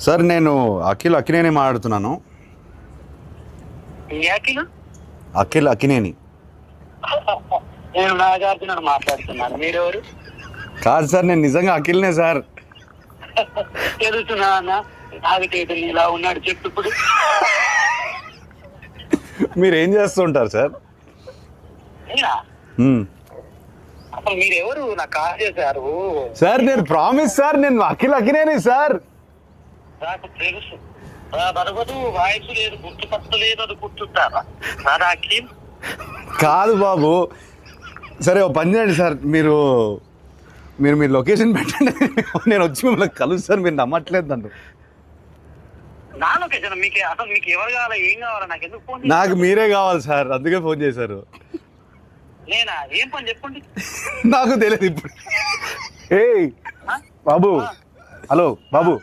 Sir నేను అఖిల్ అక్కినేని మాట్లాడుతున్నాను. అఖిల్ అక్కినేని. నేను నాగార్జున మాట్లాడుతున్నాను. మీరెవరు? కాదు సార్, నేను నిజంగా అఖిల్నే సార్. తెలుస్తున్నా అన్న, నాగతేజు ఇలా ఉన్నాడు చెప్పు ఇప్పుడు. మీరు ఏం చేస్తుంటారు సార్? అసలు మీరెవరు? నాకు కాల్ చేశారు సార్. నేను ప్రామిస్ సార్, నేను అఖిల్ అక్కినేని సార్. నాకు తెలుసు. బరబదు వాయిస్ లేదు, గుర్తుపట్టలేదు, అది గుర్తుంటారా సార్? అఖిల్ కాదు బాబు. సరే ఓ పని చేయండి సార్, మీరు మీరు మీ లొకేషన్ పెట్టండి, నేను వచ్చి మిమ్మల్ని కలుస్తాను. మీరు నమ్మట్లేదు నన్ను. నా లొకేషన్ మీకు అసలు మీకు ఎవరు కావాలా, ఏం కావాలా? నాకు ఎందుకు ఫోన్? నాకు మీరే కావాలి సార్, అందుకే ఫోన్ చేశారు. నేనా? ఏం పని చెప్పండి. నాకు తెలియదు ఇప్పుడు. ఏ బాబు, హలో బాబు.